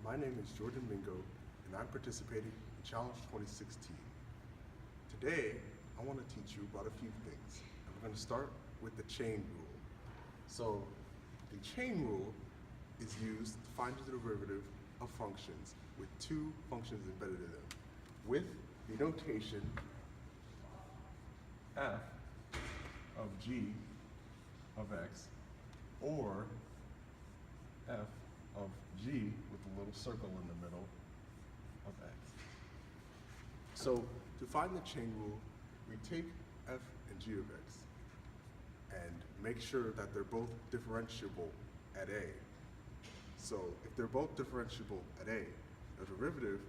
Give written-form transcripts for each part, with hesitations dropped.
My name is Jordan Mingo, and I'm participating in Challenge 2016. Today, I want to teach you about a few things. I'm going to start with the chain rule. So, the chain rule is used to find the derivative of functions with two functions embedded in them, with the notation f of g of x, or f of g with a little circle in the middle of x. So to find the chain rule, we take f and g of x and make sure that they're both differentiable at a. So if they're both differentiable at a, the derivative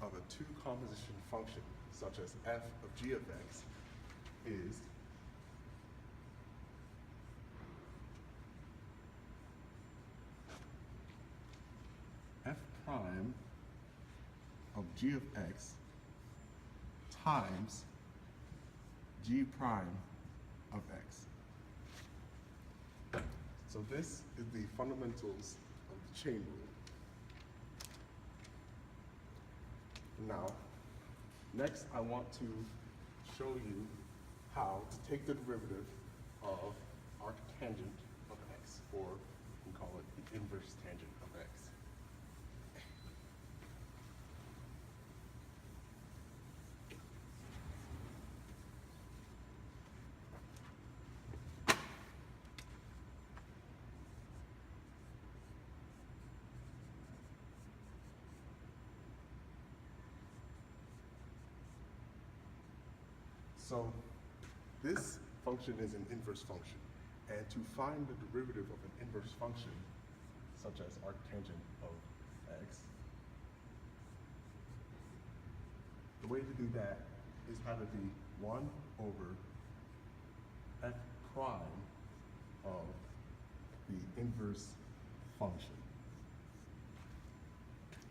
of a two-composition function, such as f of g of x, is f prime of g of x times g prime of x. So this is the fundamentals of the chain rule. Now, next I want to show you how to take the derivative of arctangent of x, or we call it the inverse tangent of x. So this function is an inverse function, and to find the derivative of an inverse function, such as arctangent of x, the way to do that is either be 1 over f prime of the inverse function.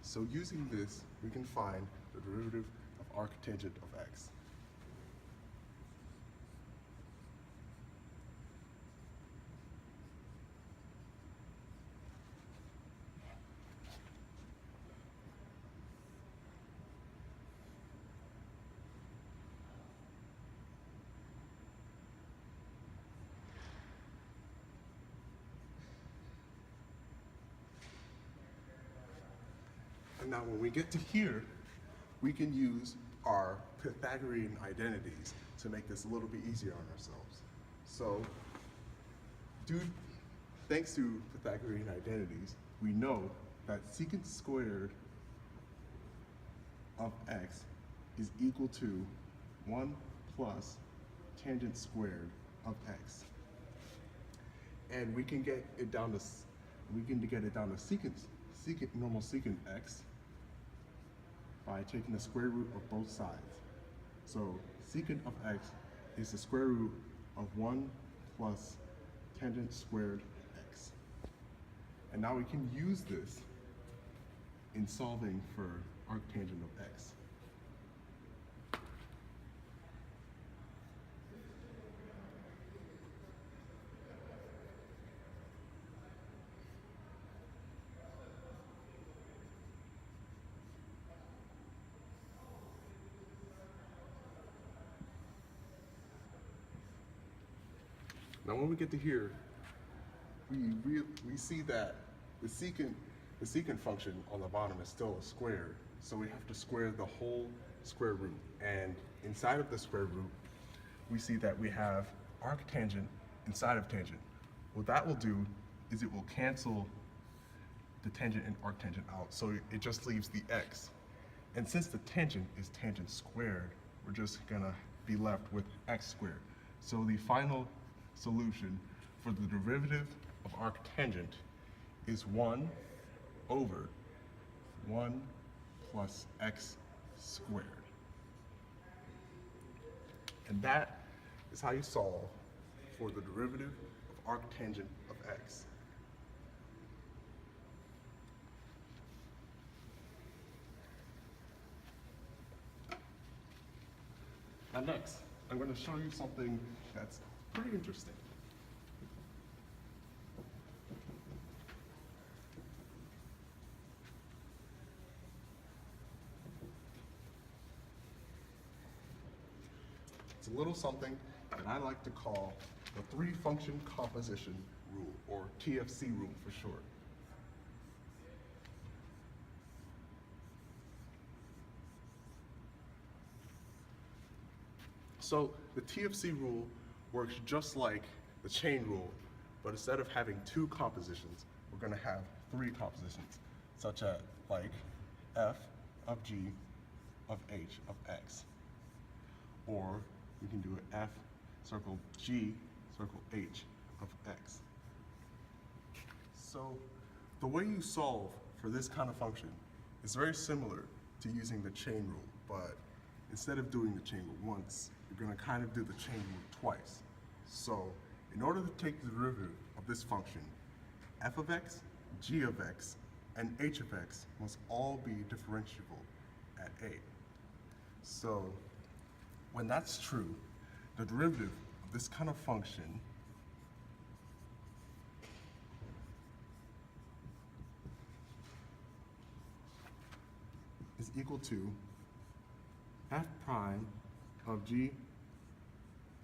So using this, we can find the derivative of arctangent of x. And now when we get to here, we can use our Pythagorean identities to make this a little bit easier on ourselves. So, thanks to Pythagorean identities, we know that secant squared of x is equal to 1 plus tangent squared of x. And we can get it down to normal secant x by taking the square root of both sides. So secant of x is the square root of 1 plus tangent squared x. And now we can use this in solving for arctangent of x. Now when we get to here, we see that the secant function on the bottom is still a square, so we have to square the whole square root. And inside of the square root, we see that we have arctangent inside of tangent. What that will do is it will cancel the tangent and arctangent out, so it just leaves the x. And since the tangent is tangent squared, we're just gonna be left with x squared. So the final solution for the derivative of arctangent is 1 over 1 plus x squared. And that is how you solve for the derivative of arctangent of x. Now next, I'm going to show you something that's pretty interesting. It's a little something that I like to call the three-function composition rule, or TFC rule for short. So the TFC rule works just like the chain rule, but instead of having two compositions, we're going to have three compositions, such as like f of g of h of x. Or we can do f circle g circle h of x. So the way you solve for this kind of function is very similar to using the chain rule, but instead of doing the chain rule once, you're going to kind of do the chain rule twice. So in order to take the derivative of this function, f of x, g of x, and h of x must all be differentiable at a. So when that's true, the derivative of this kind of function is equal to f prime of g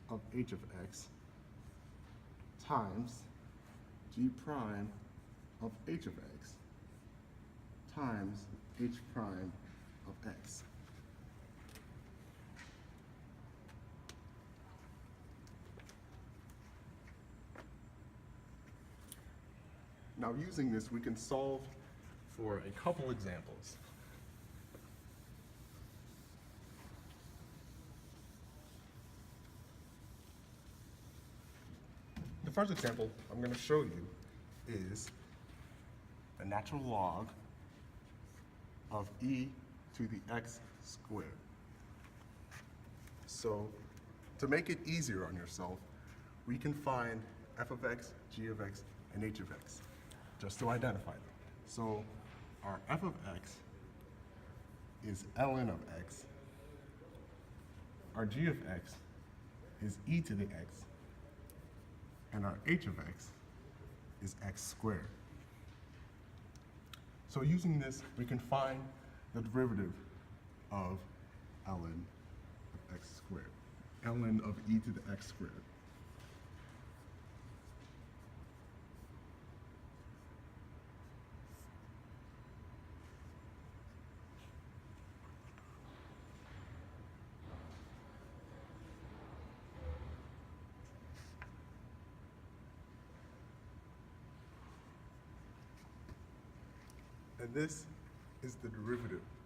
of h of x times g prime of h of x times h prime of x. Now using this, we can solve for a couple examples. The first example I'm going to show you is the natural log of e to the x squared. So to make it easier on yourself, we can find f of x, g of x, and h of x, just to identify them. So our f of x is ln of x, our g of x is e to the x, and our h of x is x squared. So using this, we can find the derivative of ln of x squared, ln of e to the x squared. And this is the derivative